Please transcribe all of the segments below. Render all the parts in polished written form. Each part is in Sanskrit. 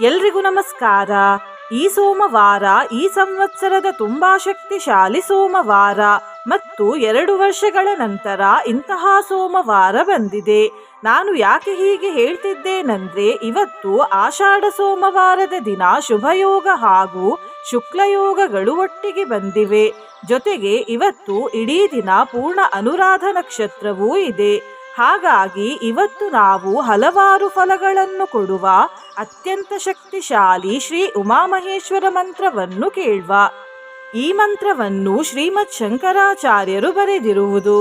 ಎಲ್ರಿಗೂ ನಮಸ್ಕಾರ. ಈ ಸೋಮವಾರ ಈ ಸಂವತ್ಸರದ ತುಂಬಾ ಶಕ್ತಿಶಾಲಿ ಸೋಮವಾರ ಮತ್ತು 2 ವರ್ಷಗಳ ನಂತರ ಇಂತಹ ಸೋಮವಾರ ಬಂದಿದೆ. ನಾನು ಯಾಕೆ ಹೀಗೆ ಹೇಳ್ತಿದ್ದೇನೆಂದ್ರೆ, ಇವತ್ತು ಆಷಾಢ ಸೋಮವಾರದ ದಿನ ಶುಭಯೋಗ ಹಾಗೂ ಶುಕ್ಲಯೋಗಗಳು ಒಟ್ಟಿಗೆ ಬಂದಿವೆ. ಜೊತೆಗೆ ಇವತ್ತು ಇಡೀ ದಿನ ಪೂರ್ಣ ಅನುರಾಧ ನಕ್ಷತ್ರವೂ ಇದೆ. ಹಾಗಾಗಿ ಇವತ್ತು ನಾವು ಹಲವಾರು ಫಲಗಳನ್ನು ಕೊಡುವ ಅತ್ಯಂತ ಶಕ್ತಿಶಾಲಿ ಶ್ರೀ ಉಮಾಮಹೇಶ್ವರ ಮಂತ್ರವನ್ನು ಕೇಳುವ. ಈ ಮಂತ್ರವನ್ನು ಶ್ರೀಮತ್ ಶಂಕರಾಚಾರ್ಯರು ಬರೆದಿರುವುದು.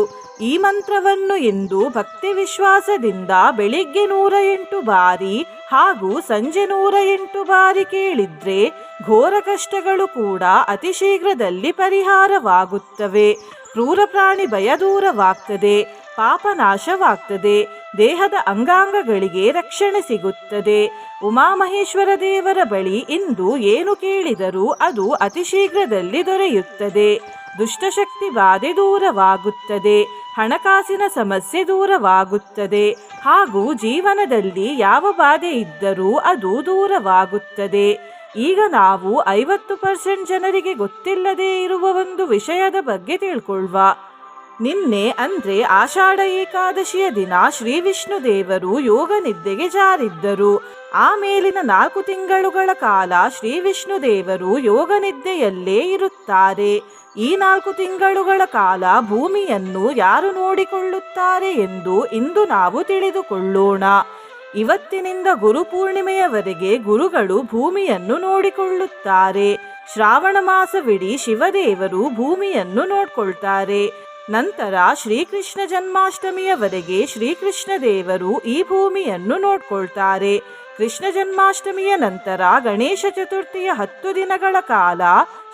ಈ ಮಂತ್ರವನ್ನು ಇಂದು ಭಕ್ತಿ ವಿಶ್ವಾಸದಿಂದ ಬೆಳಿಗ್ಗೆ 108 ಬಾರಿ ಹಾಗೂ ಸಂಜೆ 108 ಬಾರಿ ಕೇಳಿದ್ರೆ ಘೋರ ಕಷ್ಟಗಳು ಕೂಡ ಅತಿ ಶೀಘ್ರದಲ್ಲಿ ಪರಿಹಾರವಾಗುತ್ತವೆ. ಕ್ರೂರ ಪ್ರಾಣಿ ಭಯ ದೂರವಾಗ್ತದೆ, ಪಾಪ ನಾಶವಾಗ್ತದೆ, ದೇಹದ ಅಂಗಾಂಗಗಳಿಗೆ ರಕ್ಷಣೆ ಸಿಗುತ್ತದೆ. ಉಮಾಮಹೇಶ್ವರ ದೇವರ ಬಳಿ ಇಂದು ಏನು ಕೇಳಿದರೂ ಅದು ಅತಿ ಶೀಘ್ರದಲ್ಲಿ ದೊರೆಯುತ್ತದೆ. ದುಷ್ಟಶಕ್ತಿ ಬಾಧೆ ದೂರವಾಗುತ್ತದೆ, ಹಣಕಾಸಿನ ಸಮಸ್ಯೆ ದೂರವಾಗುತ್ತದೆ ಹಾಗೂ ಜೀವನದಲ್ಲಿ ಯಾವ ಬಾಧೆ ಇದ್ದರೂ ಅದು ದೂರವಾಗುತ್ತದೆ. ಈಗ ನಾವು 50% ಜನರಿಗೆ ಗೊತ್ತಿಲ್ಲದೇ ಇರುವ ಒಂದು ವಿಷಯದ ಬಗ್ಗೆ ತಿಳ್ಕೊಳ್ಳುವ. ನಿನ್ನೆ ಅಂದ್ರೆ ಆಷಾಢ ಏಕಾದಶಿಯ ದಿನ ಶ್ರೀ ವಿಷ್ಣು ದೇವರು ಯೋಗ ನಿದ್ದೆಗೆ ಜಾರಿದ್ದರು. ಆಮೇಲಿನ 4 ತಿಂಗಳುಗಳ ಕಾಲ ಶ್ರೀ ವಿಷ್ಣು ದೇವರು ಯೋಗ ನಿದ್ದೆಯಲ್ಲೇ ಇರುತ್ತಾರೆ. ಈ 4 ತಿಂಗಳುಗಳ ಕಾಲ ಭೂಮಿಯನ್ನು ಯಾರು ನೋಡಿಕೊಳ್ಳುತ್ತಾರೆ ಎಂದು ಇಂದು ನಾವು ತಿಳಿದುಕೊಳ್ಳೋಣ. ಇವತ್ತಿನಿಂದ ಗುರುಪೂರ್ಣಿಮೆಯವರೆಗೆ ಗುರುಗಳು ಭೂಮಿಯನ್ನು ನೋಡಿಕೊಳ್ಳುತ್ತಾರೆ. ಶ್ರಾವಣ ಮಾಸವಿಡೀ ಶಿವದೇವರು ಭೂಮಿಯನ್ನು ನೋಡ್ಕೊಳ್ತಾರೆ. ನಂತರ ಶ್ರೀಕೃಷ್ಣ ಜನ್ಮಾಷ್ಟಮಿಯವರೆಗೆ ಶ್ರೀಕೃಷ್ಣ ದೇವರು ಈ ಭೂಮಿಯನ್ನು ನೋಡ್ಕೊಳ್ತಾರೆ. ಕೃಷ್ಣ ಜನ್ಮಾಷ್ಟಮಿಯ ನಂತರ ಗಣೇಶ ಚತುರ್ಥಿಯ 10 ದಿನಗಳ ಕಾಲ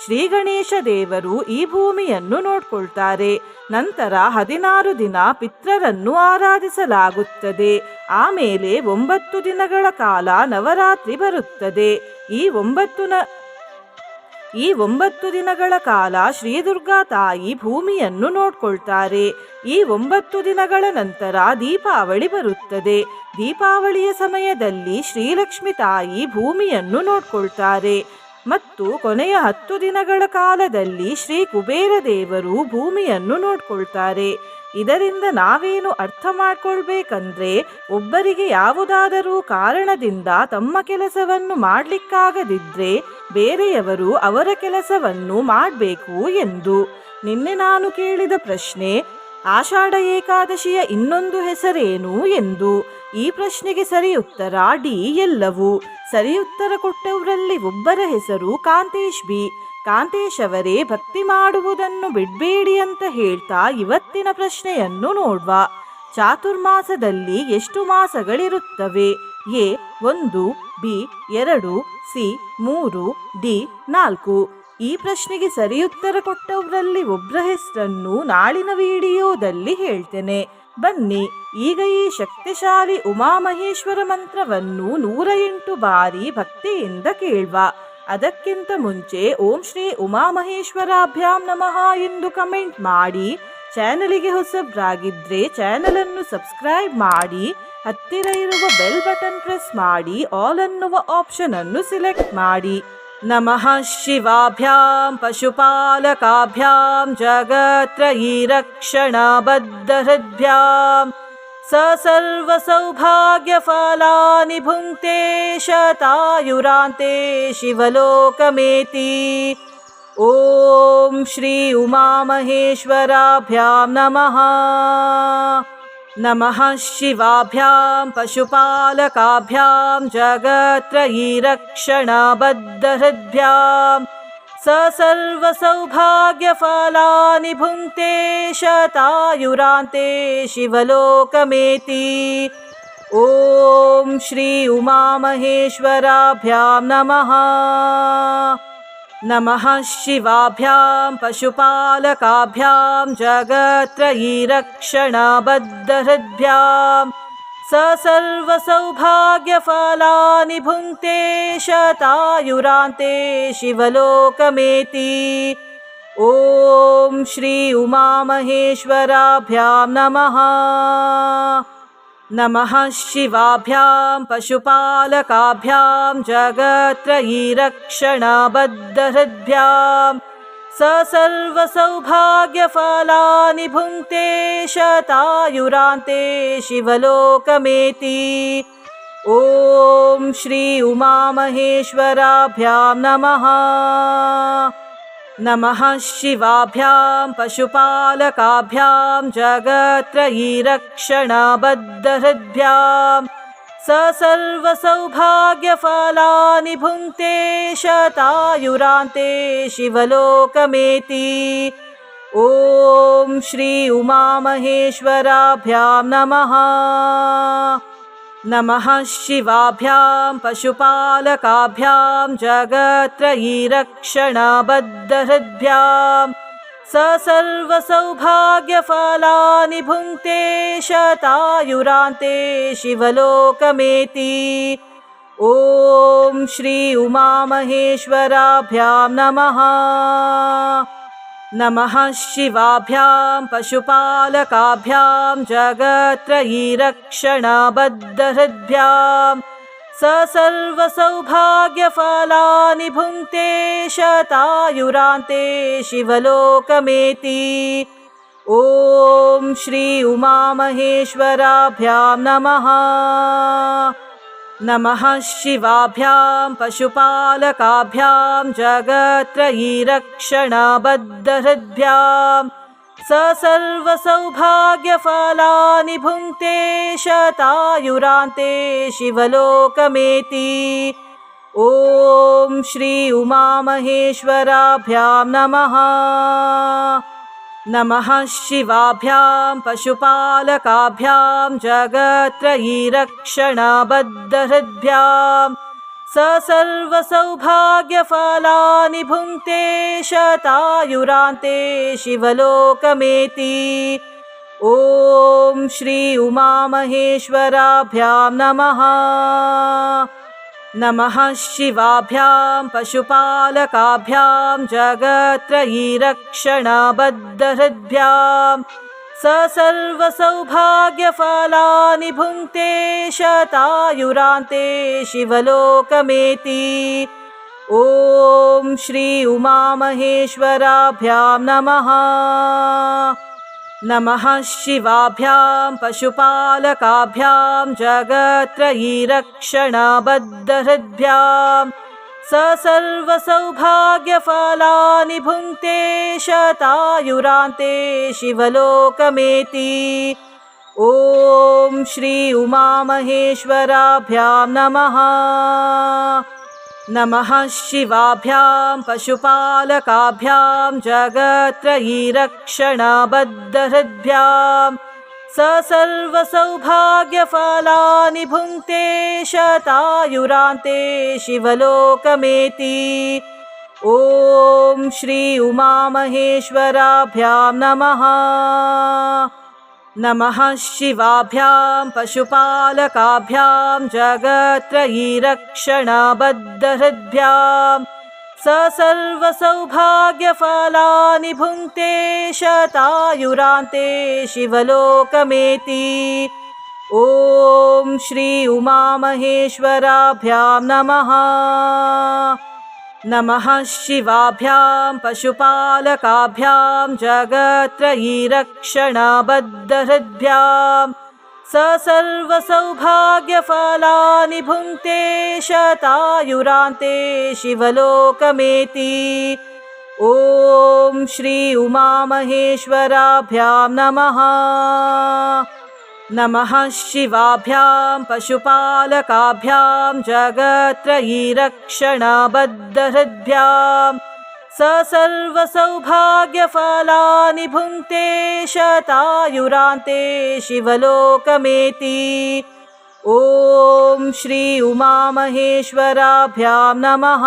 ಶ್ರೀ ಗಣೇಶ ದೇವರು ಈ ಭೂಮಿಯನ್ನು ನೋಡ್ಕೊಳ್ತಾರೆ. ನಂತರ 16 ದಿನ ಪಿತೃರನ್ನು ಆರಾಧಿಸಲಾಗುತ್ತದೆ. ಆಮೇಲೆ 9 ದಿನಗಳ ಕಾಲ ನವರಾತ್ರಿ ಬರುತ್ತದೆ. ಈ 9 ದಿನಗಳ ಕಾಲ ಶ್ರೀ ದುರ್ಗಾ ತಾಯಿ ಭೂಮಿಯನ್ನು ನೋಡ್ಕೊಳ್ತಾರೆ. ಈ 9 ದಿನಗಳ ನಂತರ ದೀಪಾವಳಿ ಬರುತ್ತದೆ. ದೀಪಾವಳಿಯ ಸಮಯದಲ್ಲಿ ಶ್ರೀಲಕ್ಷ್ಮಿ ತಾಯಿ ಭೂಮಿಯನ್ನು ನೋಡ್ಕೊಳ್ತಾರೆ ಮತ್ತು ಕೊನೆಯ 10 ದಿನಗಳ ಕಾಲದಲ್ಲಿ ಶ್ರೀ ಕುಬೇರ ದೇವರು ಭೂಮಿಯನ್ನು ನೋಡ್ಕೊಳ್ತಾರೆ. ಇದರಿಂದ ನಾವೇನು ಅರ್ಥ ಮಾಡ್ಕೊಳ್ಬೇಕಂದ್ರೆ, ಒಬ್ಬರಿಗೆ ಯಾವುದಾದರೂ ಕಾರಣದಿಂದ ತಮ್ಮ ಕೆಲಸವನ್ನು ಮಾಡಲಿಕ್ಕಾಗದಿದ್ರೆ ಬೇರೆಯವರು ಅವರ ಕೆಲಸವನ್ನು ಮಾಡಬೇಕು ಎಂದು. ನಿನ್ನೆ ನಾನು ಕೇಳಿದ ಪ್ರಶ್ನೆ, ಆಷಾಢ ಏಕಾದಶಿಯ ಇನ್ನೊಂದು ಹೆಸರೇನು ಎಂದು. ಈ ಪ್ರಶ್ನೆಗೆ ಸರಿ ಉತ್ತರ ಡಿ ಎಲ್ಲವೂ. ಸರಿ ಉತ್ತರ ಕೊಟ್ಟವರಲ್ಲಿ ಒಬ್ಬರ ಹೆಸರು ಕಾಂತೇಶ್ ಬಿ. ಕಾಂತೇಶ್ ಅವರೇ, ಭಕ್ತಿ ಮಾಡುವುದನ್ನು ಬಿಡಬೇಡಿ ಅಂತ ಹೇಳ್ತಾ ಇವತ್ತಿನ ಪ್ರಶ್ನೆಯನ್ನು ನೋಡುವ. ಚಾತುರ್ಮಾಸದಲ್ಲಿ ಎಷ್ಟು ಮಾಸಗಳಿರುತ್ತವೆ? A 1, B 2, C 3, D 4. ಈ ಪ್ರಶ್ನೆಗೆ ಸರಿ ಉತ್ತರ ಕೊಟ್ಟವರಲ್ಲಿ ಒಬ್ಬರ ಹೆಸರನ್ನು ನಾಳಿನ ವಿಡಿಯೋದಲ್ಲಿ ಹೇಳ್ತೇನೆ. ಬನ್ನಿ ಈಗ ಈ ಶಕ್ತಿಶಾಲಿ ಉಮಾಮಹೇಶ್ವರ ಮಂತ್ರವನ್ನು 108 ಬಾರಿ ಭಕ್ತಿಯಿಂದ ಕೇಳುವ. ಅದಕ್ಕಿಂತ ಮುಂಚೆ ಓಂ ಶ್ರೀ ಉಮಾಮಹೇಶ್ವರಾಭ್ಯಾಂ ನಮಃ ಎಂದು ಕಮೆಂಟ್ ಮಾಡಿ. ಚಾನಲಿಗೆ ಹೊಸಬ್ರಾಗಿದ್ರೆ ಚಾನಲ್ ಅನ್ನು ಸಬ್ಸ್ಕ್ರೈಬ್ ಮಾಡಿ. ಹತ್ತಿರ ಇರುವ ಬೆಲ್ ಬಟನ್ ಪ್ರೆಸ್ ಮಾಡಿ ಆಲ್ ಅನ್ನುವ ಆಪ್ಷನ್ ಅನ್ನು ಸಿಲೆಕ್ಟ್ ಮಾಡಿ. ನಮಃ ಶಿವಾಭ್ಯಾಂ ಪಶುಪಾಲಕಾಭ್ಯಾಂ ಜಗತ್ರಯೀ ರಕ್ಷಣಬದ್ಧಹೃದ್ಭ್ಯಾಂ ಸ ಸರ್ವ ಸೌಭಾಗ್ಯ ಫಲಾನಿ ಭುಂಕ್ತೆ ಶತಾಯುರಾಂತೆ ಶಿವಲೋಕಮೇತಿ. ಓಂ ಶ್ರೀ ಉಮಾಮಹೇಶ್ವರಾಭ್ಯಾಂ ನಮಃ. ನಮಃ ಶಿವಾಭ್ಯಾಂ ಪಶುಪಾಲಕಾಭ್ಯಾಂ ಜಗತ್ರಯೀ ರಕ್ಷಣಬದ್ಧಹೃದ್ಭ್ಯಾಂ ಸ ಸರ್ವ ಸೌಭಾಗ್ಯ ಫಲಾನಿ ಭುಂಕ್ತೆ ಶತಾಯುರಾಂತೆ ಶಿವಲೋಕಮೇತಿ. ಓಂ ಶ್ರೀ ಉಮಾಮಹೇಶ್ವರಾಭ್ಯಾಂ ನಮಃ. ನಮಃ ಶಿವಾಭ್ಯಾಂ ಪಶುಪಾಲಕಾಭ್ಯಾಂ ಜಗತ್ರಯೀ ರಕ್ಷಣಬದ್ಧಹೃದ್ಭ್ಯಾಂ ಸ ಸರ್ವ ಸೌಭಾಗ್ಯ ಫಲಾನಿ ಭುಂಕ್ತೆ ಶತಾಯುರಾಂತೆ ಶಿವಲೋಕಮೇತಿ. ಓಂ ಶ್ರೀ ಉಮಾಮಹೇಶ್ವರಾಭ್ಯಾಂ ನಮಃ. नमः शिवाभ्यां पशुपालकाभ्यां जगत्त्रयीरक्षणबद्धहृद्भ्यां स सर्वसौभाग्यफलानि भुङ्क्ते शतायुरान्ते शिवलोकमेति। ॐ श्री उमामहेश्वराभ्यां नमः। नमः शिवाभ्यां पशुपालकाभ्यां जगत्त्रयीरक्षणबद्धहृद्भ्यां स सर्वसौभाग्यफलानि भुङ्क्ते शतायुरान्ते शिवलोकमेति। ॐ श्री उमामहेश्वराभ्यां नमः। नमः शिवाभ्यां पशुपालकाभ्यां जगत्त्रयीरक्षणबद्धहृद्भ्यां स सर्वसौभाग्यफलानि भुङ्क्ते शतायुरान्ते शिवलोकमेति। ॐ श्री उमामहेश्वराभ्यां नमः। नमः शिवाभ्यां पशुपालकाभ्यां जगत्त्रयीरक्षणबद्धहृद्भ्यां स सर्वसौभाग्यफलानि भुङ्क्ते शतायुरान्ते शिवलोकमेति। ॐ श्री उमामहेश्वराभ्यां नमः। नमः शिवाभ्यां पशुपालकाभ्यां जगत्त्रयीरक्षणबद्धहृद्भ्यां स सर्वसौभाग्यफलानि भुङ्क्ते शतायुरान्ते शिवलोकमेति। ॐ श्री उमामहेश्वराभ्यां नमः। नमः शिवाभ्यां पशुपालकाभ्यां जगत्त्रयीरक्षणबद्धहृद्भ्यां स सर्वसौभाग्यफलानि भुङ्क्ते शतायुरान्ते शिवलोकमेति। ॐ श्री उमामहेश्वराभ्यां नमः। नमः शिवाभ्यां पशुपालकाभ्यां जगत्त्रयीरक्षणबद्धहृद्भ्यां स सर्वसौभाग्यफलानि भुङ्क्ते शतायुरान्ते शिवलोकमेति। ॐ श्री उमामहेश्वराभ्यां नमः। नमः शिवाभ्यां पशुपालकाभ्यां जगत्त्रयीरक्षणबद्धहृद्भ्यां स सर्वसौभाग्यफलानि भुङ्क्ते शतायुरान्ते शिवलोकमेति। ॐ श्री उमामहेश्वराभ्यां नमः। नमः शिवाभ्यां पशुपालकाभ्यां जगत्त्रयीरक्षणबद्धहृद्भ्यां स सर्वसौभाग्यफलानि भुङ्क्ते शतायुरान्ते शिवलोकमेति। ॐ श्री उमामहेश्वराभ्यां नमः। नमः शिवाभ्यां पशुपालकाभ्यां जगत्त्रयीरक्षणबद्धहृद्भ्यां स सर्वसौभाग्यफलानि भुङ्क्ते शतायुरान्ते शिवलोकमेति। ॐ श्री उमामहेश्वराभ्यां नमः। नमः शिवाभ्यां पशुपालकाभ्यां जगत्त्रयीरक्षणबद्धहृद्भ्यां स सर्वसौभाग्यफलानि भुङ्क्ते शतायुरान्ते शिवलोकमेति। ॐ श्री उमामहेश्वराभ्यां नमः। नमः शिवाभ्यां पशुपालकाभ्यां जगत्त्रयीरक्षणबद्धहृद्भ्यां स सर्वसौभाग्यफलानि भुङ्क्ते शतायुरान्ते शिवलोकमेति। ॐ श्री उमामहेश्वराभ्यां नमः।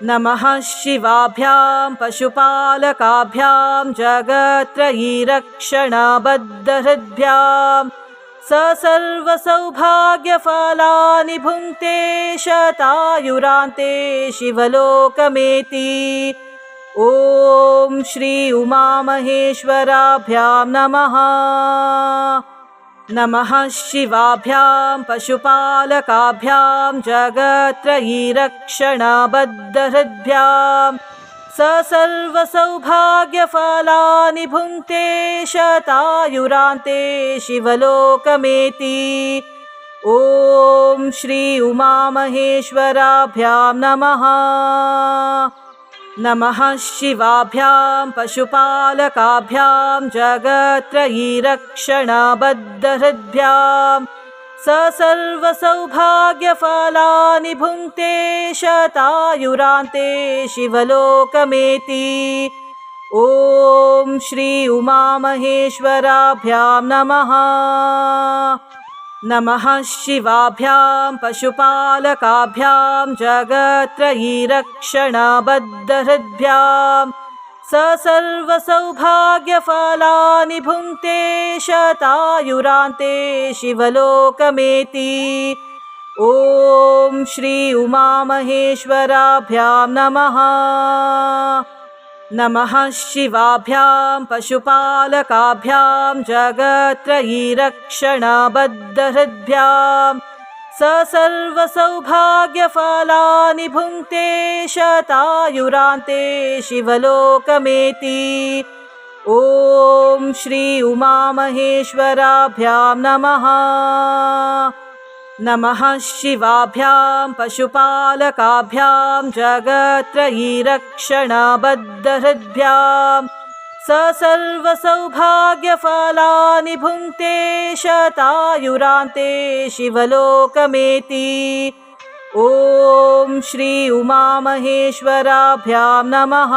नमः शिवाभ्यां पशुपालकाभ्यां जगत्त्रयीरक्षणबद्धहृद्भ्यां स सर्वसौभाग्यफलानि भुङ्क्ते शतायुरान्ते शिवलोकमेति। ॐ श्री उमामहेश्वराभ्यां नमः। नमः शिवाभ्यां पशुपालकाभ्यां जगत्त्रयीरक्षणबद्धहृद्भ्यां स सर्वसौभाग्यफलानि भुङ्क्ते शतायुरान्ते शिवलोकमेति। ॐ श्री उमामहेश्वराभ्यां नमः। नमः शिवाभ्यां पशुपालकाभ्यां जगत्त्रयीरक्षणबद्धहृद्भ्यां स सर्वसौभाग्यफलानि भुङ्क्ते शतायुरान्ते शिवलोकमेति। ॐ श्री उमामहेश्वराभ्यां नमः। नमः शिवाभ्यां पशुपालकाभ्यां जगत्त्रयीरक्षणबद्धहृद्भ्यां स सर्वसौभाग्यफलानि भुङ्क्ते शतायुरान्ते शिवलोकमेति। ॐ श्री उमामहेश्वराभ्यां नमः। नमः शिवाभ्यां पशुपालकाभ्यां जगत्त्रयीरक्षणबद्धहृद्भ्यां स सर्वसौभाग्यफलानि भुङ्क्ते शतायुरान्ते शिवलोकमेति। ॐ श्री उमामहेश्वराभ्यां नमः। नमः शिवाभ्यां पशुपालकाभ्यां जगत्त्रयीरक्षणबद्धहृद्भ्यां स सर्वसौभाग्यफलानि भुङ्क्ते शतायुरान्ते शिवलोकमेति। ॐ श्री उमामहेश्वराभ्यां नमः।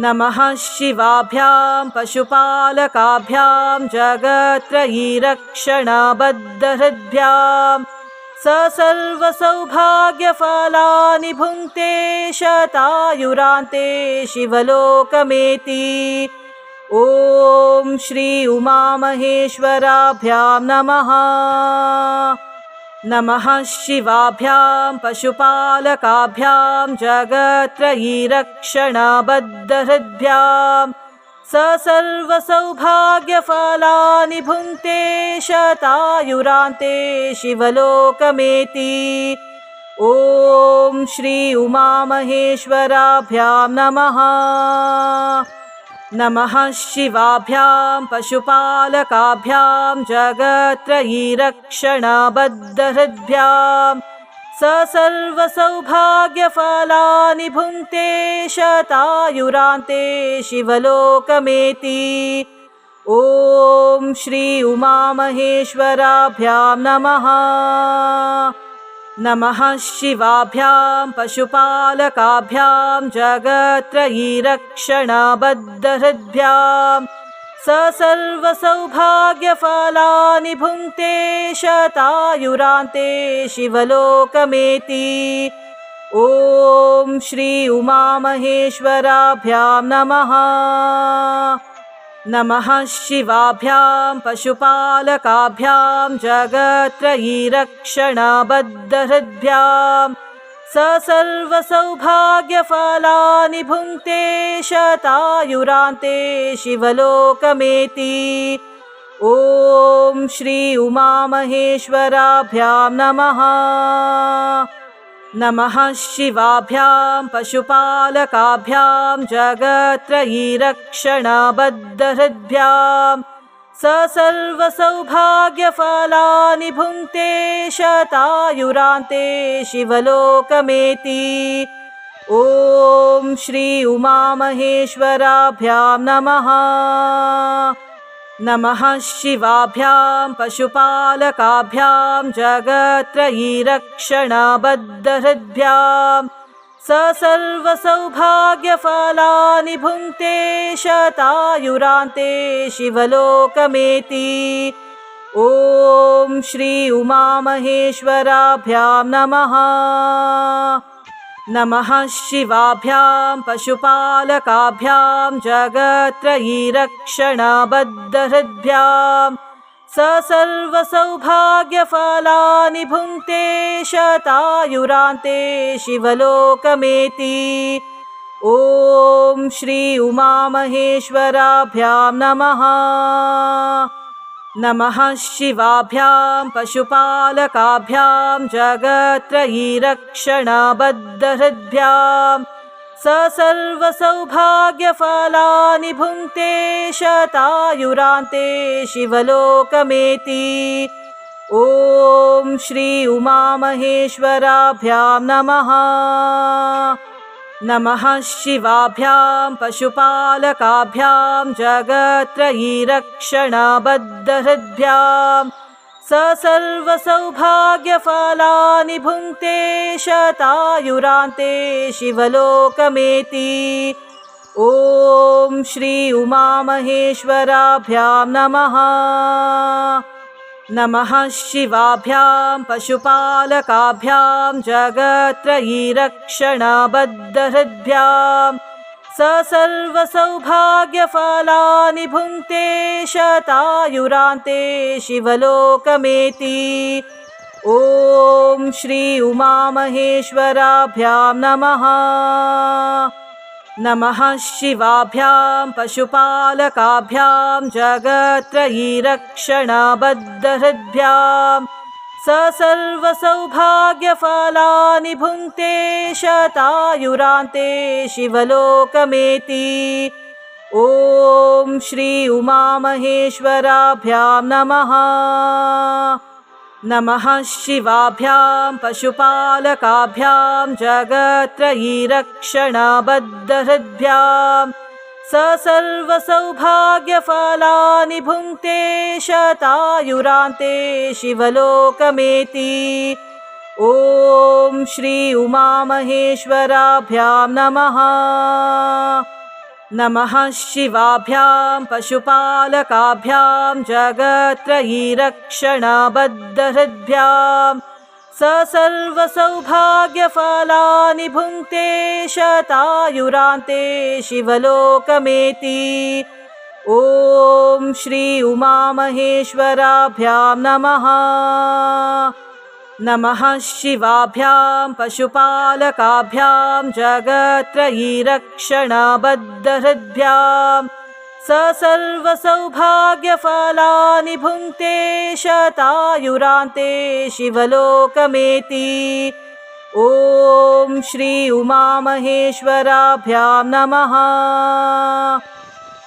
नमः शिवाभ्यां पशुपालकाभ्यां जगत्त्रयीरक्षणबद्धहृद्भ्यां स सर्वसौभाग्यफलानि भुङ्क्ते शतायुरान्ते शिवलोकमेति। ॐ श्री उमामहेश्वराभ्यां नमः। नमः शिवाभ्यां पशुपालकाभ्यां जगत्त्रयीरक्षणबद्धहृद्भ्यां स सर्वसौभाग्यफलानि भुङ्क्ते शतायुरान्ते शिवलोकमेति। ॐ श्री उमामहेश्वराभ्यां नमः। नमः शिवाभ्यां पशुपालकाभ्यां जगत्त्रयीरक्षणबद्धहृद्भ्यां स सर्वसौभाग्यफलानि भुङ्क्ते शतायुरान्ते शिवलोकमेति। ॐ श्री उमामहेश्वराभ्यां नमः। नमः शिवाभ्यां पशुपालकाभ्यां जगत्त्रयीरक्षणबद्धहृद्भ्यां स सर्वसौभाग्यफलानि भुङ्क्ते शतायुरान्ते शिवलोकमेति। ॐ श्री उमामहेश्वराभ्यां नमः। नमः शिवाभ्यां पशुपालकाभ्यां जगत्त्रयीरक्षणबद्धहृद्भ्यां स सर्वसौभाग्यफलानि भुङ्क्ते शतायुरान्ते शिवलोकमेति। ॐ श्री उमामहेश्वराभ्यां नमः। नमः शिवाभ्यां पशुपालकाभ्यां जगत्त्रयीरक्षणबद्धहृद्भ्यां स सर्वसौभाग्यफलानि भुङ्क्ते शतायुरान्ते शिवलोकमेति। ॐ श्री उमामहेश्वराभ्यां नमः। नमः शिवाभ्यां पशुपालकाभ्यां जगत्त्रयीरक्षणबद्धहृद्भ्यां स सर्वसौभाग्यफलानि भुङ्क्ते शतायुरान्ते शिवलोकमेति। ॐ श्री उमामहेश्वराभ्यां नमः। नमः शिवाभ्यां पशुपालकाभ्यां जगत्त्रयीरक्षणबद्धहृद्भ्यां स सर्वसौभाग्यफलानि भुङ्क्ते शतायुरान्ते शिवलोकमेति। ॐ श्री उमामहेश्वराभ्यां नमः। नमः शिवाभ्यां पशुपालकाभ्यां जगत्त्रयीरक्षणबद्धहृद्भ्यां स सर्वसौभाग्यफलानि भुङ्क्ते शतायुरान्ते शिवलोकमेति। ॐ श्री उमामहेश्वराभ्यां नमः। नमः शिवाभ्यां पशुपालकाभ्यां जगत्त्रयीरक्षणबद्धहृद्भ्यां स सर्वसौभाग्यफलानि भुङ्क्ते शतायुरान्ते शिवलोकमेति। ॐ श्री उमामहेश्वराभ्यां नमः। नमः शिवाभ्यां पशुपालकाभ्यां जगत्त्रयीरक्षणबद्धहृद्भ्यां स सर्वसौभाग्यफलानि भुङ्क्ते शतायुरान्ते शिवलोकमेति। ॐ श्री उमामहेश्वराभ्यां नमः। नमः शिवाभ्यां पशुपालकाभ्यां जगत्त्रयीरक्षणबद्धहृद्भ्यां स सर्वसौभाग्यफलानि भुङ्क्ते शतायुरान्ते शिवलोकमेति। ॐ श्री उमामहेश्वराभ्यां नमः। नमः शिवाभ्यां पशुपालकाभ्यां जगत्त्रयीरक्षणबद्धहृद्भ्यां स सर्वसौभाग्यफलानि भुङ्क्ते शतायुरान्ते शिवलोकमेति। ॐ श्री उमामहेश्वराभ्यां नमः। नमः शिवाभ्यां पशुपालकाभ्यां जगत्त्रयीरक्षणबद्धहृद्भ्यां स सर्वसौभाग्यफलानि भुङ्क्ते शतायुरान्ते शिवलोकमेति। ॐ श्री उमामहेश्वराभ्यां नमः। नमः शिवाभ्यां पशुपालकाभ्यां जगत्त्रयीरक्षणबद्धहृद्भ्यां स सर्वसौभाग्यफलानि भुङ्क्ते शतायुरान्ते शिवलोकमेति। ॐ श्री उमामहेश्वराभ्यां नमः।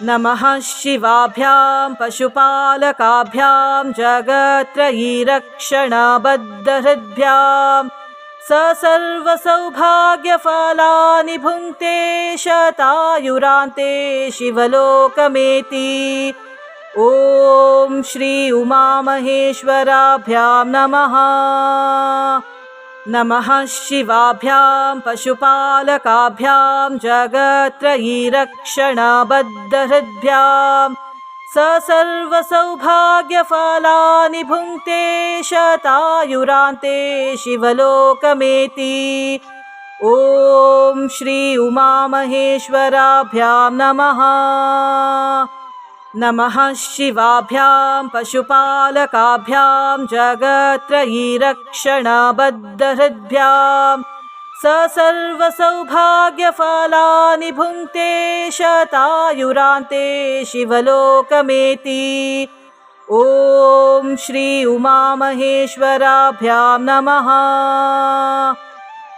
नमः शिवाभ्यां पशुपालकाभ्यां जगत्त्रयीरक्षणबद्धहृद्भ्यां स सर्वसौभाग्यफलानि भुङ्क्ते शतायुरान्ते शिवलोकमेति। ॐ श्री उमामहेश्वराभ्यां नमः। नमः शिवाभ्यां पशुपालकाभ्यां जगत्त्रयीरक्षणबद्धहृद्भ्यां स सर्वसौभाग्यफलानि भुङ्क्ते शतायुरान्ते शिवलोकमेति। ॐ श्री उमामहेश्वराभ्यां नमः। नमः शिवाभ्यां पशुपालकाभ्यां जगत्त्रयीरक्षणबद्धहृद्भ्यां स सर्वसौभाग्यफलानि भुङ्क्ते शतायुरान्ते शिवलोकमेति। ॐ श्री उमामहेश्वराभ्यां नमः।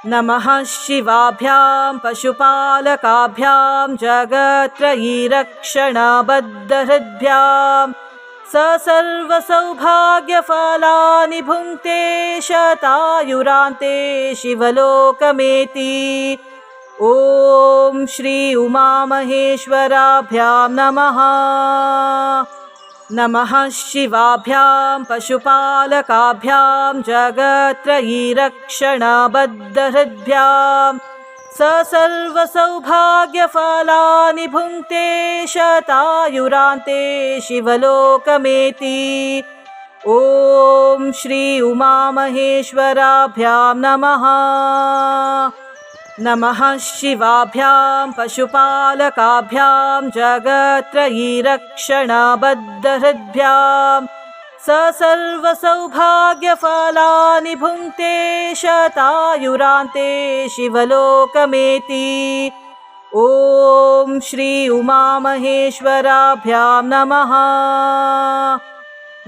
नमः शिवाभ्यां पशुपालकाभ्यां जगत्त्रयीरक्षणबद्धहृद्भ्यां स सर्वसौभाग्यफलानि भुङ्क्ते शतायुरान्ते शिवलोकमेति। ॐ श्री उमामहेश्वराभ्यां नमः। नमः शिवाभ्यां पशुपालकाभ्यां जगत्त्रयीरक्षणबद्धहृद्भ्यां स सर्वसौभाग्यफलानि भुङ्क्ते शतायुरान्ते शिवलोकमेति। ॐ श्री उमामहेश्वराभ्यां नमः। नमः शिवाभ्यां पशुपालकाभ्यां जगत्त्रयीरक्षणबद्धहृद्भ्यां स सर्वसौभाग्यफलानि भुङ्क्ते शतायुरान्ते शिवलोकमेति। ॐ श्री उमामहेश्वराभ्यां नमः।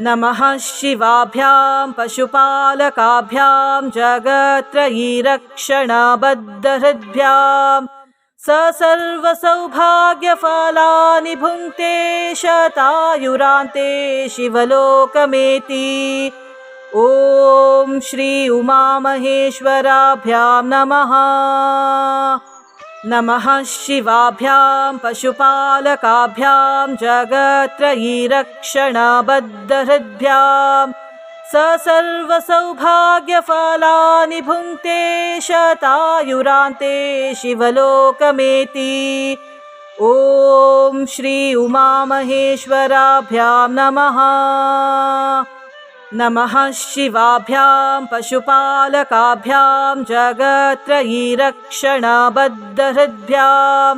नमः शिवाभ्यां पशुपालकाभ्यां जगत्त्रयीरक्षणबद्धहृद्भ्यां स सर्वसौभाग्यफलानि भुङ्क्ते शतायुरान्ते शिवलोकमेति। ॐ श्री उमामहेश्वराभ्यां नमः। नमः शिवाभ्यां पशुपालकाभ्यां जगत्त्रयीरक्षणबद्धहृद्भ्यां स सर्वसौभाग्यफलानि भुङ्क्ते शतायुरान्ते शिवलोकमेति। ॐ श्री उमामहेश्वराभ्यां नमः। नमः शिवाभ्यां पशुपालकाभ्यां जगत्त्रयीरक्षणबद्धहृद्भ्यां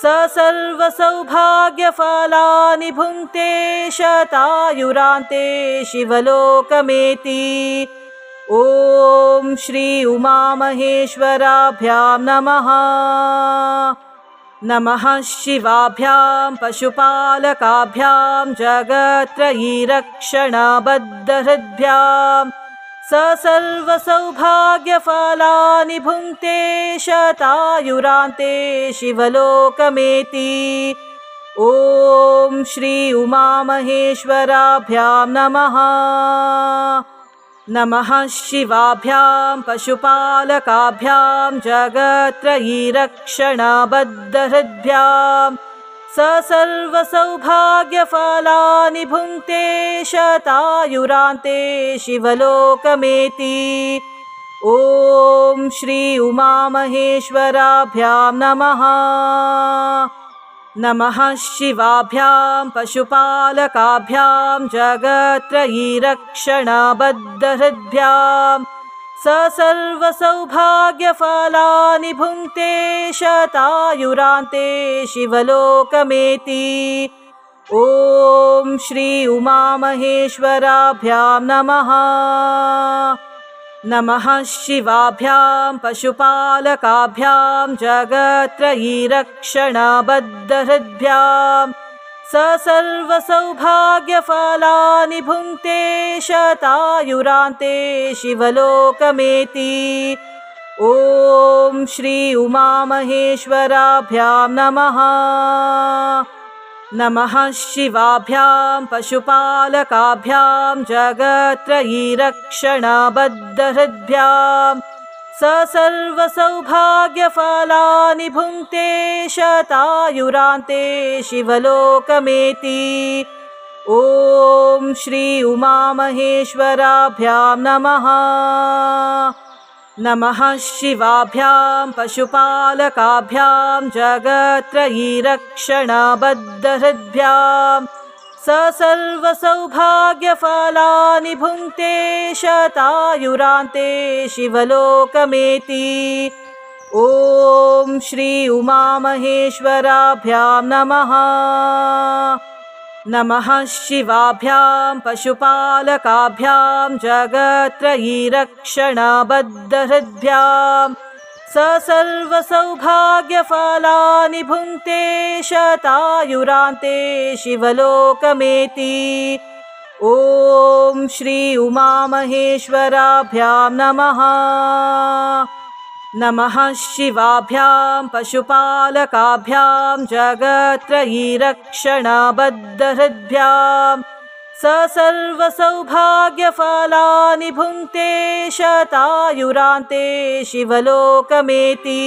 स सर्वसौभाग्यफलानि भुङ्क्ते शतायुरान्ते शिवलोकमेति। ॐ श्री उमामहेश्वराभ्यां नमः। नमः शिवाभ्यां पशुपालकाभ्यां जगत्त्रयीरक्षणबद्धहृद्भ्यां स सर्वसौभाग्यफलानि भुङ्क्ते शतायुरान्ते शिवलोकमेति। ॐ श्री उमामहेश्वराभ्यां नमः। नमः शिवाभ्यां पशुपालकाभ्यां जगत्त्रयीरक्षणबद्धहृद्भ्यां स सर्वसौभाग्यफलानि भुङ्क्ते शतायुरान्ते शिवलोकमेति। ॐ श्री उमामहेश्वराभ्यां नमः। नमः शिवाभ्यां पशुपालकाभ्यां जगत्त्रयीरक्षणबद्धहृद्भ्यां स सर्वसौभाग्यफलानि भुङ्क्ते शतायुरान्ते शिवलोकमेति। ॐ श्री उमामहेश्वराभ्यां नमः। नमः शिवाभ्यां पशुपालकाभ्यां जगत्त्रयीरक्षणबद्धहृद्भ्यां स सर्वसौभाग्यफलानि भुङ्क्ते शतायुरान्ते शिवलोकमेति। ॐ श्री उमामहेश्वराभ्यां नमः। नमः शिवाभ्यां पशुपालकाभ्यां जगत्त्रयीरक्षणबद्धहृद्भ्यां स सर्वसौभाग्यफलानि भुङ्क्ते शतायुरान्ते शिवलोकमेति। ॐ श्री उमामहेश्वराभ्यां नमः। नमः शिवाभ्यां पशुपालकाभ्यां जगत्त्रयीरक्षणबद्धहृद्भ्यां स सर्वसौभाग्यफलानि भुङ्क्ते शतायुरान्ते शिवलोकमेति। ॐ श्री उमामहेश्वराभ्यां नमः। नमः शिवाभ्यां पशुपालकाभ्यां जगत्त्रयीरक्षणबद्धहृद्भ्यां स सर्वसौभाग्यफलानि भुङ्क्ते शतायुरान्ते शिवलोकमेति। ॐ श्री उमामहेश्वराभ्यां नमः। नमः शिवाभ्यां पशुपालकाभ्यां जगत्त्रयीरक्षणबद्धहृद्भ्यां स सर्वसौभाग्यफलानि भुङ्क्ते शतायुरान्ते शिवलोकमेति।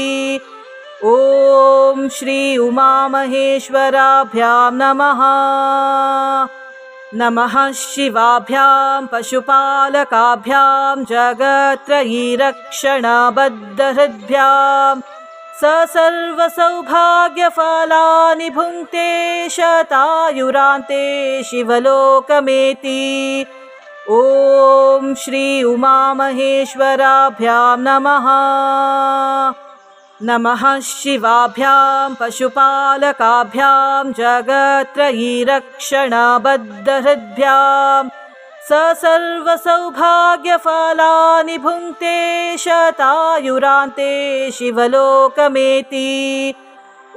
ॐ श्री उमामहेश्वराभ्यां नमः। नमः शिवाभ्यां पशुपालकाभ्यां जगत्त्रयीरक्षणबद्धहृद्भ्यां स सर्वसौभाग्यफलानि भुङ्क्ते शतायुरान्ते शिवलोकमेति। ॐ श्री उमामहेश्वराभ्यां नमः। नमः शिवाभ्यां पशुपालकाभ्यां जगत्त्रयीरक्षणबद्धहृद्भ्यां स सर्वसौभाग्यफलानि भुङ्क्ते शतायुरान्ते शिवलोकमेति।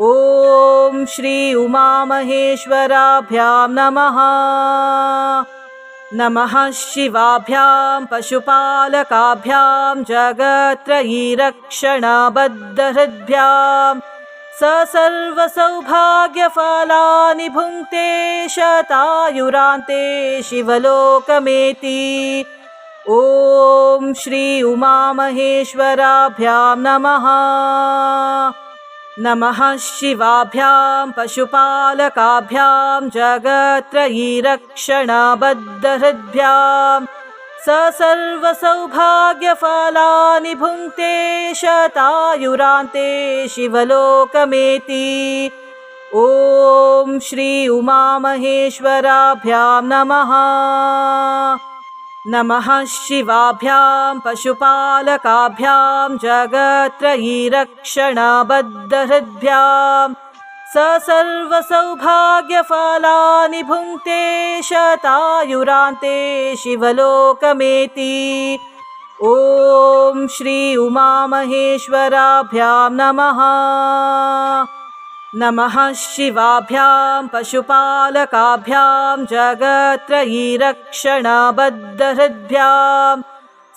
ॐ श्री उमामहेश्वराभ्यां नमः। नमः शिवाभ्यां पशुपालकाभ्यां जगत्त्रयीरक्षणबद्धहृद्भ्यां स सर्वसौभाग्यफलानि भुङ्क्ते शतायुरान्ते शिवलोकमेति। ॐ श्री उमामहेश्वराभ्यां नमः। नमः शिवाभ्यां पशुपालकाभ्यां जगत्त्रयीरक्षणबद्धहृद्भ्यां स सर्वसौभाग्यफलानि भुङ्क्ते शतायुरान्ते शिवलोकमेति। ॐ श्री उमामहेश्वराभ्यां नमः। नमः शिवाभ्यां पशुपालकाभ्यां जगत्त्रयीरक्षणबद्धहृद्भ्यां स सर्वसौभाग्यफलानि भुङ्क्ते शतायुरान्ते शिवलोकमेति। ॐ श्री उमामहेश्वराभ्यां नमः। नमः शिवाभ्यां पशुपालकाभ्यां जगत्त्रयीरक्षणबद्धहृद्भ्यां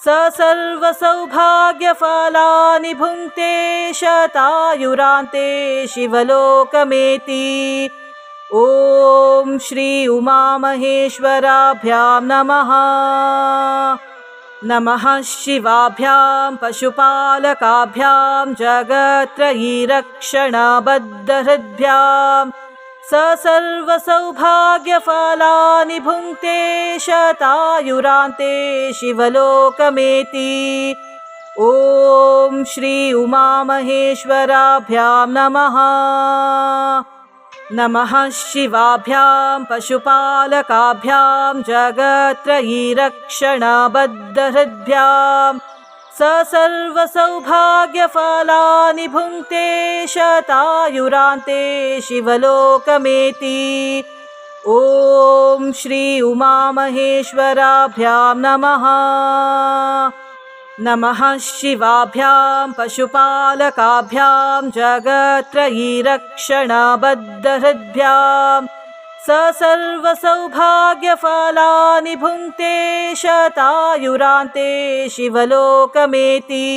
स सर्वसौभाग्यफलानि भुङ्क्ते शतायुरान्ते शिवलोकमेति। ॐ श्री उमामहेश्वराभ्यां नमः। नमः शिवाभ्यां पशुपालकाभ्यां जगत्त्रयीरक्षणबद्धहृद्भ्यां स सर्वसौभाग्यफलानि भुङ्क्ते शतायुरान्ते शिवलोकमेति। ॐ श्री उमामहेश्वराभ्यां नमः। नमः शिवाभ्यां पशुपालकाभ्यां जगत्त्रयीरक्षणबद्धहृद्भ्यां स सर्वसौभाग्यफलानि भुङ्क्ते शतायुरान्ते शिवलोकमेति। ॐ श्री उमामहेश्वराभ्यां नमः। नमः शिवाभ्यां पशुपालकाभ्यां जगत्त्रयीरक्षणबद्धहृद्भ्यां स सर्वसौभाग्यफलानि भुङ्क्ते शतायुरान्ते शिवलोकमेति।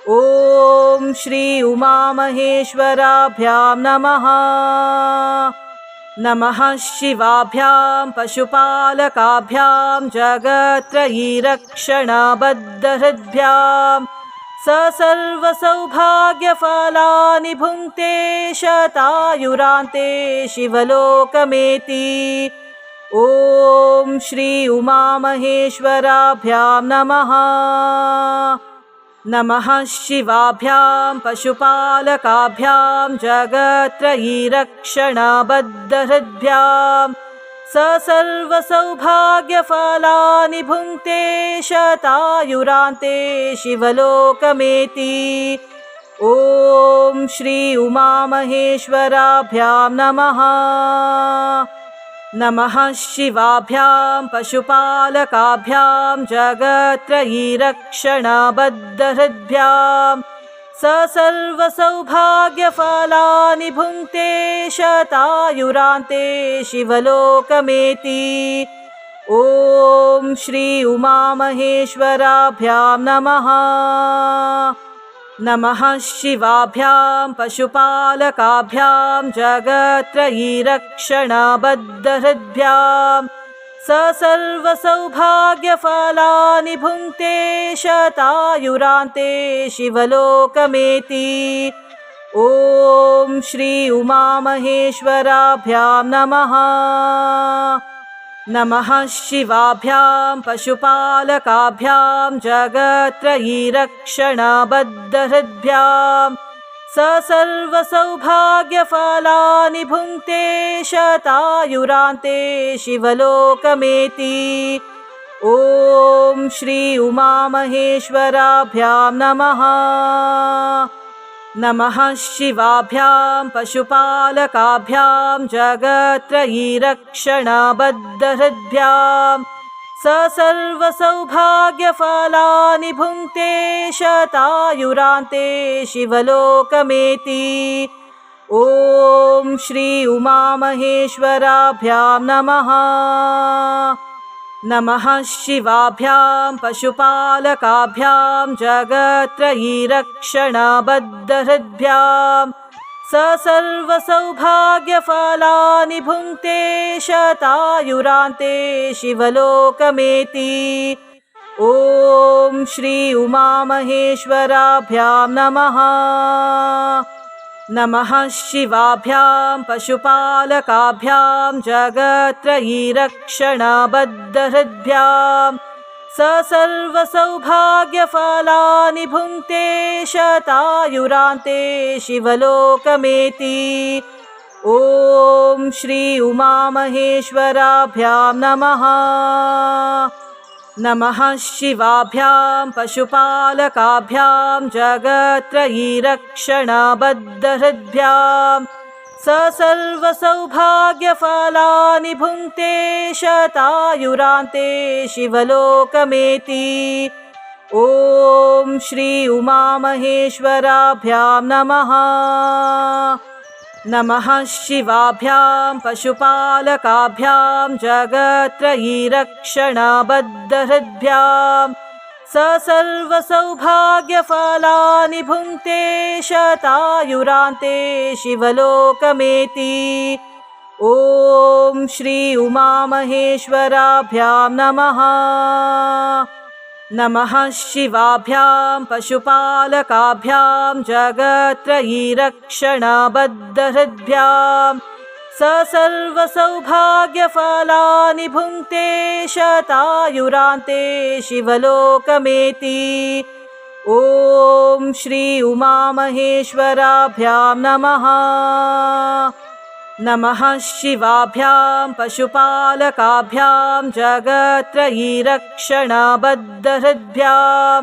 ॐ श्री उमामहेश्वराभ्यां नमः। नमः शिवाभ्यां पशुपालकाभ्यां जगत्त्रयीरक्षणबद्धहृद्भ्यां स सर्वसौभाग्यफलानि भुङ्क्ते शतायुरान्ते शिवलोकमेति। ॐ श्री उमामहेश्वराभ्यां नमः। नमः शिवाभ्यां पशुपालकाभ्यां जगत्त्रयीरक्षणबद्धहृद्भ्यां स सर्वसौभाग्यफलानि भुङ्क्ते शतायुरान्ते शिवलोकमेति। ॐ श्री उमामहेश्वराभ्यां नमः। नमः शिवाभ्यां पशुपालकाभ्यां जगत्त्रयीरक्षणबद्धहृद्भ्यां स सर्वसौभाग्यफलानि भुङ्क्ते शतायुरान्ते शिवलोकमेति। ॐ श्री उमामहेश्वराभ्यां नमः। नमः शिवाभ्यां पशुपालकाभ्यां जगत्त्रयीरक्षणबद्धहृद्भ्यां स सर्वसौभाग्यफलानि भुङ्क्ते शतायुरान्ते शिवलोकमेति। ॐ श्री उमामहेश्वराभ्यां नमः। नमः शिवाभ्यां पशुपालकाभ्यां जगत्त्रयीरक्षणबद्धहृद्भ्यां स सर्वसौभाग्यफलानि भुङ्क्ते शतायुरान्ते शिवलोकमेति। ॐ श्री उमामहेश्वराभ्यां नमः। नमः शिवाभ्यां पशुपालकाभ्यां जगत्त्रयीरक्षणबद्धहृद्भ्यां स सर्वसौभाग्यफलानि भुङ्क्ते शतायुरान्ते शिवलोकमेति। ॐ श्री उमामहेश्वराभ्यां नमः। नमः शिवाभ्यां पशुपालकाभ्यां जगत्त्रयीरक्षणबद्धहृद्भ्यां स सर्वसौभाग्यफलानि भुङ्क्ते शतायुरान्ते शिवलोकमेति। ॐ श्री उमामहेश्वराभ्यां नमः। नमः शिवाभ्यां पशुपालकाभ्यां जगत्त्रयीरक्षणबद्धहृद्भ्यां स सर्वसौभाग्यफलानि भुङ्क्ते शतायुरान्ते शिवलोकमेति। ॐ श्री उमामहेश्वराभ्यां नमः। नमः शिवाभ्यां पशुपालकाभ्यां जगत्त्रयीरक्षणबद्धहृद्भ्यां स सर्वसौभाग्यफलानि भुङ्क्ते शतायुरान्ते शिवलोकमेति। ॐ श्री उमामहेश्वराभ्यां नमः। नमः शिवाभ्यां पशुपालकाभ्यां जगत्त्रयीरक्षणबद्धहृद्भ्यां स सर्वसौभाग्यफलानि भुङ्क्ते शतायुरान्ते शिवलोकमेति। ॐ श्री उमामहेश्वराभ्यां नमः। नमः शिवाभ्यां पशुपालकाभ्यां जगत्त्रयीरक्षणबद्धहृद्भ्यां स सर्वसौभाग्यफलानि भुङ्क्ते शतायुरान्ते शिवलोकमेति। ॐ श्री उमामहेश्वराभ्यां नमः। नमः शिवाभ्यां पशुपालकाभ्यां जगत्त्रयीरक्षणबद्धहृद्भ्यां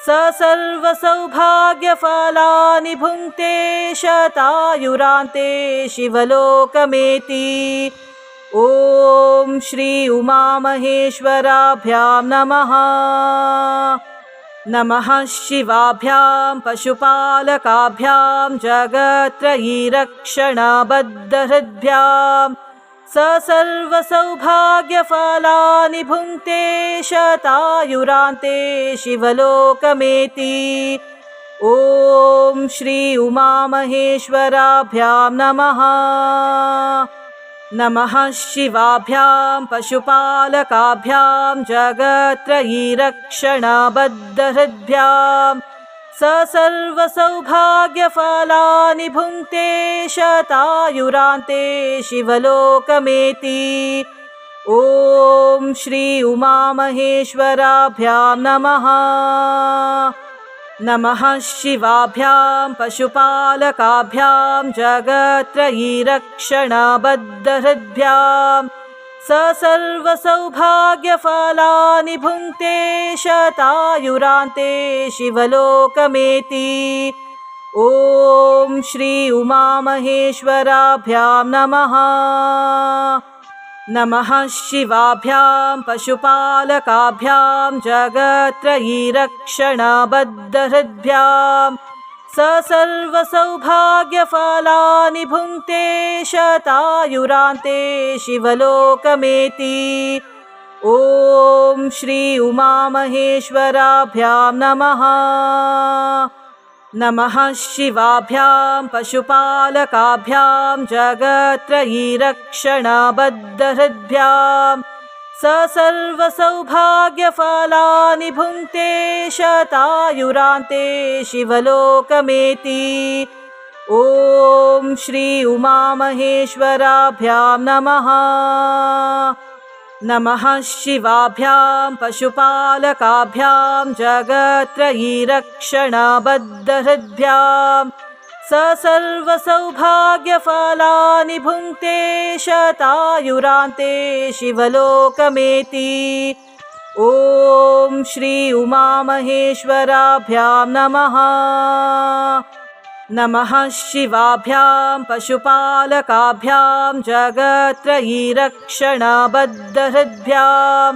स सर्वसौभाग्यफलानि भुङ्क्ते शतायुरान्ते शिवलोकमेति। ॐ श्री उमामहेश्वराभ्यां नमः। नमः शिवाभ्यां पशुपालकाभ्यां जगत्त्रयीरक्षणबद्धहृद्भ्यां स सर्वसौभाग्यफलानि भुङ्क्ते शतायुरान्ते शिवलोकमेति। ॐ श्री उमामहेश्वराभ्यां नमः। नमः शिवाभ्यां पशुपालकाभ्यां जगत्त्रयीरक्षणबद्धहृद्भ्यां स सर्वसौभाग्यफलानि भुङ्क्ते शतायुरान्ते शिवलोकमेति। ॐ श्री उमामहेश्वराभ्यां नमः। नमः शिवाभ्यां पशुपालकाभ्यां जगत्त्रयीरक्षणबद्धहृद्भ्यां स सर्वसौभाग्यफलानि भुङ्क्ते शतायुरान्ते शिवलोकमेति। ॐ श्री उमामहेश्वराभ्यां नमः। नमः शिवाभ्यां पशुपालकाभ्यां जगत्त्रयीरक्षणबद्धहृद्भ्यां स सर्वसौभाग्यफलानि भुङ्क्ते शतायुरान्ते शिवलोकमेति। ॐ श्री उमामहेश्वराभ्यां नमः। नमः शिवाभ्यां पशुपालकाभ्यां जगत्त्रयीरक्षणबद्धहृद्भ्यां स सर्वसौभाग्यफलानि भुङ्क्ते शतायुरान्ते शिवलोकमेति। ॐ श्री उमामहेश्वराभ्यां नमः। नमः शिवाभ्यां पशुपालकाभ्यां जगत्त्रयीरक्षणबद्धहृद्भ्यां स सर्वसौभाग्यफलानि भुङ्क्ते शतायुरान्ते शिवलोकमेति। ॐ श्री उमामहेश्वराभ्यां नमः। नमः शिवाभ्यां पशुपालकाभ्यां जगत्त्रयीरक्षणबद्धहृद्भ्यां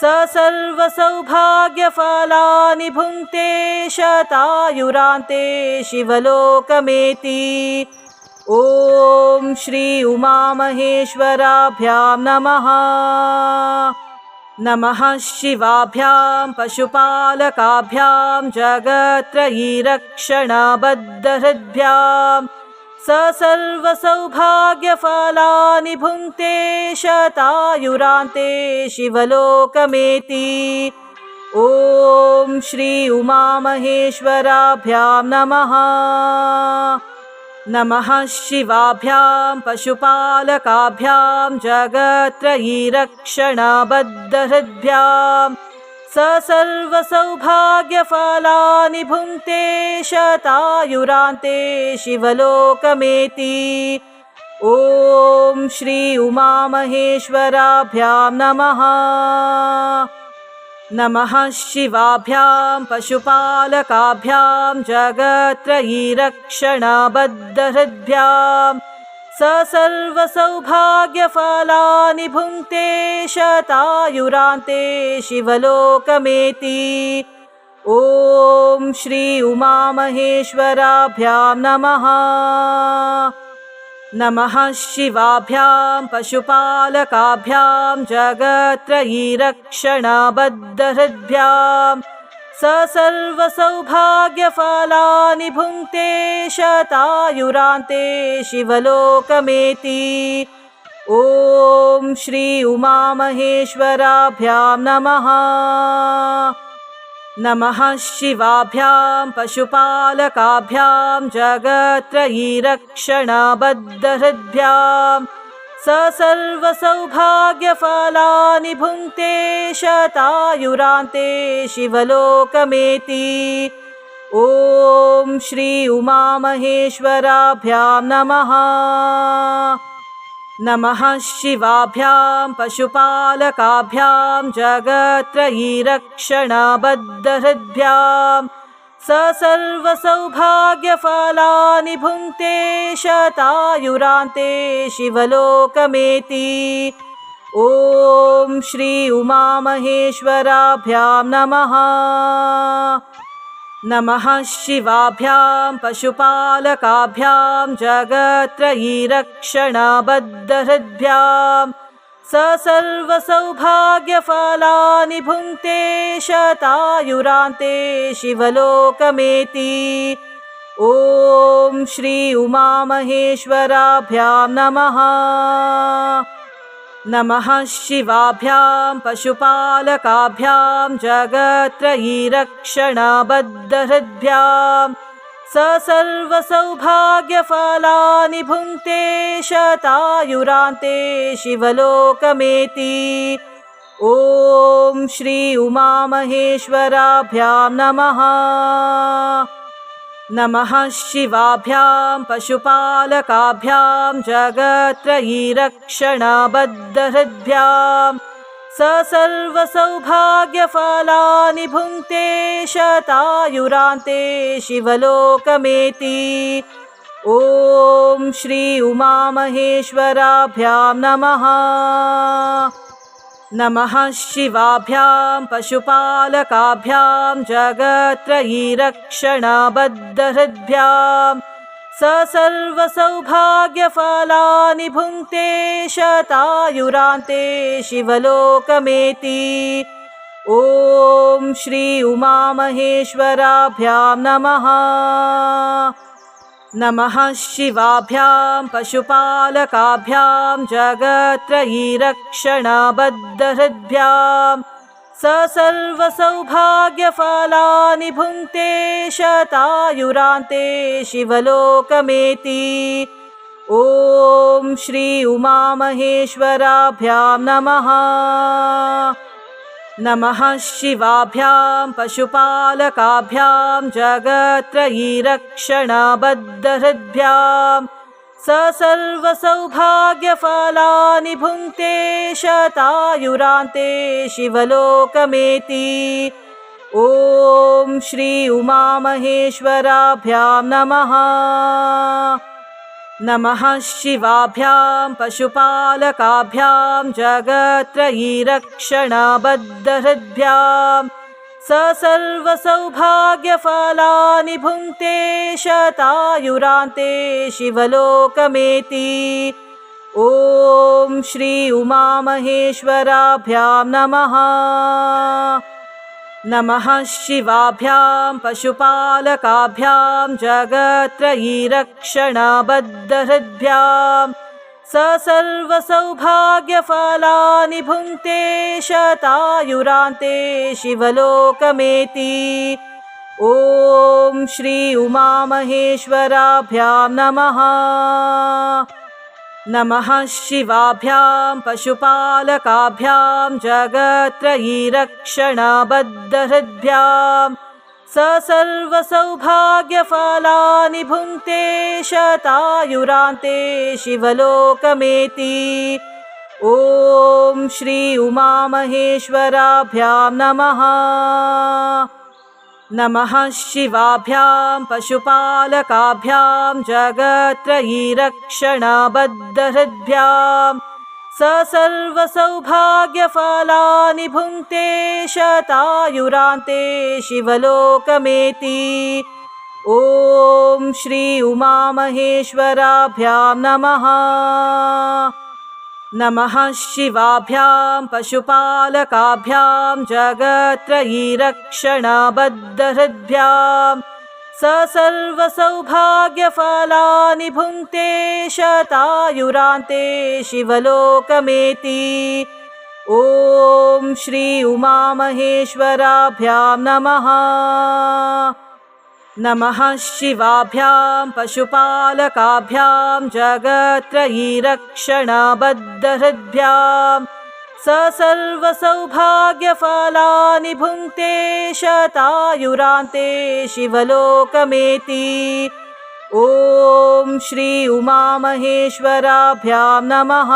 स सर्वसौभाग्यफलानि भुङ्क्ते शतायुरान्ते शिवलोकमेति। ॐ श्री उमामहेश्वराभ्यां नमः। नमः शिवाभ्यां पशुपालकाभ्यां जगत्त्रयीरक्षणबद्धहृद्भ्यां स सर्वसौभाग्यफलानि भुङ्क्ते शतायुरान्ते शिवलोकमेति। ॐ श्री उमामहेश्वराभ्यां नमः। नमः शिवाभ्यां पशुपालकाभ्यां जगत्त्रयीरक्षणबद्धहृद्भ्यां स सर्वसौभाग्यफलानि भुङ्क्ते शतायुरान्ते शिवलोकमेति। ॐ श्री उमामहेश्वराभ्यां नमः। नमः शिवाभ्यां पशुपालकाभ्यां जगत्त्रयीरक्षणबद्धहृद्भ्यां स सर्वसौभाग्यफलानि भुङ्क्ते शतायुरान्ते शिवलोकमेति। ॐ श्री उमामहेश्वराभ्यां नमः। नमः शिवाभ्यां पशुपालकाभ्यां जगत्त्रयीरक्षणबद्धहृद्भ्यां स सर्वसौभाग्यफलानि भुङ्क्ते शतायुरान्ते शिवलोकमेति। ॐ श्री उमामहेश्वराभ्यां नमः। नमः शिवाभ्यां पशुपालकाभ्यां जगत्त्रयीरक्षणबद्धहृद्भ्यां स सर्वसौभाग्यफलानि भुङ्क्ते शतायुरान्ते शिवलोकमेति। ॐ श्री उमामहेश्वराभ्यां नमः। नमः शिवाभ्यां पशुपालकाभ्यां जगत्त्रयीरक्षणबद्धहृद्भ्यां स सर्वसौभाग्यफलानि भुङ्क्ते शतायुरान्ते शिवलोकमेति। ॐ श्री उमामहेश्वराभ्यां नमः। नमः शिवाभ्यां पशुपालकाभ्यां जगत्त्रयीरक्षणबद्धहृद्भ्यां स सर्वसौभाग्यफलानि भुङ्क्ते शतायुरान्ते शिवलोकमेति। ॐ श्री उमामहेश्वराभ्यां नमः। नमः शिवाभ्यां पशुपालकाभ्यां जगत्त्रयीरक्षणबद्धहृद्भ्यां स सर्वसौभाग्यफलानि भुङ्क्ते शतायुरान्ते शिवलोकमेति। ॐ श्री उमामहेश्वराभ्यां नमः। नमः शिवाभ्यां पशुपालकाभ्यां जगत्त्रयीरक्षणबद्धहृद्भ्यां स सर्वसौभाग्यफलानि भुङ्क्ते शतायुरान्ते शिवलोकमेति। ॐ श्री उमामहेश्वराभ्यां नमः। नमः शिवाभ्यां पशुपालकाभ्यां जगत्त्रयीरक्षणबद्धहृद्भ्यां स सर्वसौभाग्यफलानि भुङ्क्ते शतायुरान्ते शिवलोकमेति। ॐ श्री उमामहेश्वराभ्यां नमः। नमः शिवाभ्यां पशुपालकाभ्यां जगत्त्रयीरक्षणबद्धहृद्भ्यां स सर्वसौभाग्यफलानि भुङ्क्ते शतायुरान्ते शिवलोकमेति। ॐ श्री उमामहेश्वराभ्यां नमः। नमः शिवाभ्यां पशुपालकाभ्यां जगत्त्रयीरक्षणबद्धहृद्भ्यां स सर्वसौभाग्यफलानि भुङ्क्ते शतायुरान्ते शिवलोकमेति। ॐ श्री उमामहेश्वराभ्यां नमः। नमः शिवाभ्यां पशुपालकाभ्यां जगत्त्रयीरक्षणबद्धहृद्भ्यां स सर्वसौभाग्यफलानि भुङ्क्ते शतायुरान्ते शिवलोकमेति। ॐ श्री उमामहेश्वराभ्यां नमः। नमः शिवाभ्यां पशुपालकाभ्यां जगत्त्रयीरक्षणबद्धहृद्भ्यां स सर्वसौभाग्यफलानि भुङ्क्ते शतायुरान्ते शिवलोकमेति। ॐ श्री उमामहेश्वराभ्यां नमः। नमः शिवाभ्यां पशुपालकाभ्यां जगत्त्रयीरक्षणबद्धहृद्भ्यां स सर्वसौभाग्यफलानि भुङ्क्ते शतायुरान्ते शिवलोकमेति। ॐ श्री उमामहेश्वराभ्यां नमः। नमः शिवाभ्यां पशुपालकाभ्यां जगत्त्रयीरक्षणबद्धहृद्भ्यां स सर्वसौभाग्यफलानि भुङ्क्ते शतायुरान्ते शिवलोकमेति। ॐ श्री उमामहेश्वराभ्यां नमः। नमः शिवाभ्यां पशुपालकाभ्यां जगत्त्रयीरक्षणबद्धहृद्भ्यां स सर्वसौभाग्यफलानि भुङ्क्ते शतायुरान्ते शिवलोकमेति। ॐ श्री उमामहेश्वराभ्यां नमः। नमः शिवाभ्यां पशुपालकाभ्यां जगत्त्रयीरक्षणबद्धहृद्भ्यां स सर्वसौभाग्यफलानि भुङ्क्ते शतायुरान्ते शिवलोकमेति। ॐ श्री उमामहेश्वराभ्यां नमः।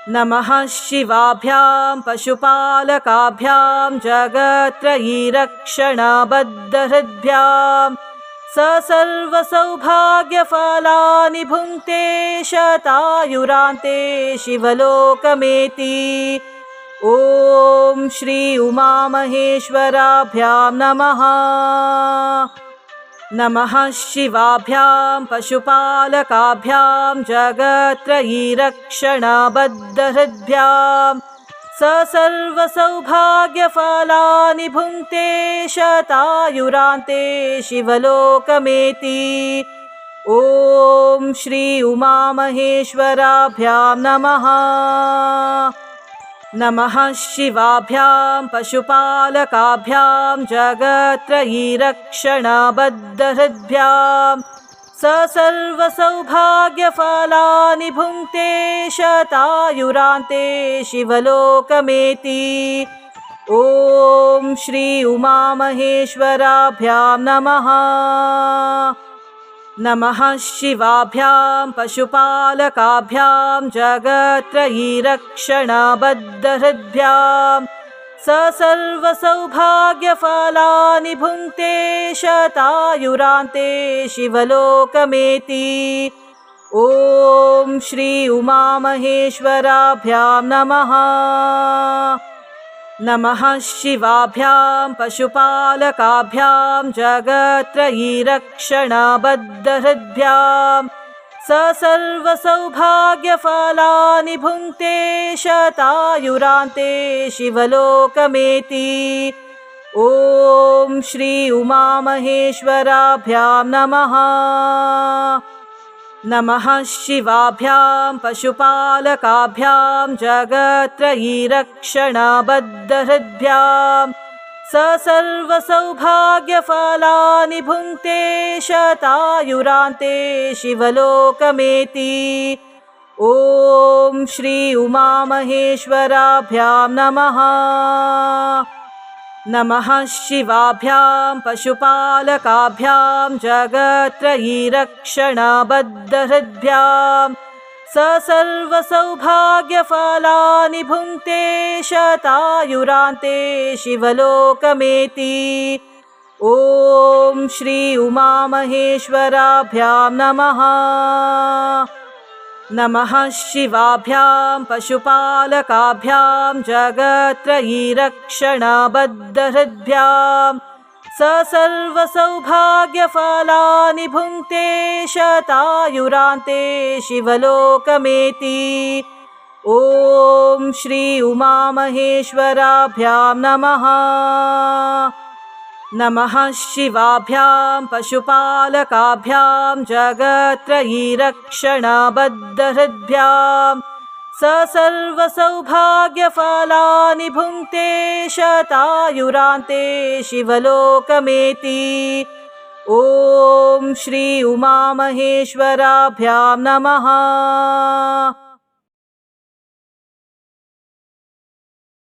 नमः शिवाभ्यां पशुपालकाभ्यां जगत्त्रयीरक्षणबद्धहृद्भ्यां स सर्वसौभाग्यफलानि भुङ्क्ते शतायुरान्ते शिवलोकमेति। ॐ श्री उमामहेश्वराभ्यां नमः। नमः शिवाभ्यां पशुपालकाभ्यां जगत्त्रयीरक्षणबद्धहृद्भ्यां स सर्वसौभाग्यफलानि भुङ्क्ते शतायुरान्ते शिवलोकमेति। ॐ श्री उमामहेश्वराभ्यां नमः। नमः शिवाभ्यां पशुपालकाभ्यां जगत्त्रयीरक्षणबद्धहृद्भ्यां स सर्वसौभाग्यफलानि भुङ्क्ते शतायुरान्ते शिवलोकमेति। ॐ श्री उमामहेश्वराभ्यां नमः। नमः शिवाभ्यां पशुपालकाभ्यां जगत्त्रयीरक्षणबद्धहृद्भ्यां स सर्वसौभाग्यफलानि भुङ्क्ते शतायुरान्ते शिवलोकमेति। ॐ श्री उमामहेश्वराभ्यां नमः। नमः शिवाभ्यां पशुपालकाभ्यां जगत्त्रयीरक्षणबद्धहृद्भ्यां स सर्वसौभाग्यफलानि भुङ्क्ते शतायुरान्ते शिवलोकमेति। ॐ श्री उमामहेश्वराभ्यां नमः। नमः शिवाभ्यां पशुपालकाभ्यां जगत्त्रयीरक्षणबद्धहृद्भ्यां स सर्वसौभाग्यफलानि भुङ्क्ते शतायुरान्ते शिवलोकमेति। ॐ श्री उमामहेश्वराभ्यां नमः। नमः शिवाभ्यां पशुपालकाभ्यां जगत्त्रयीरक्षणबद्धहृद्भ्यां स सर्वसौभाग्यफलानि भुङ्क्ते शतायुरान्ते शिवलोकमेति। ॐ श्री उमामहेश्वराभ्यां नमः। नमः शिवाभ्यां पशुपालकाभ्यां जगत्त्रयीरक्षणबद्धहृद्भ्यां स सर्वसौभाग्यफलानि भुङ्क्ते शतायुरान्ते शिवलोकमेति। ॐ श्री उमामहेश्वराभ्यां नमः। नमः शिवाभ्यां पशुपालकाभ्यां जगत्त्रयीरक्षणबद्धहृद्भ्यां स सर्वसौभाग्यफलानि भुङ्क्ते शतायुरान्ते शिवलोकमेति। ॐ श्री उमामहेश्वराभ्यां नमः।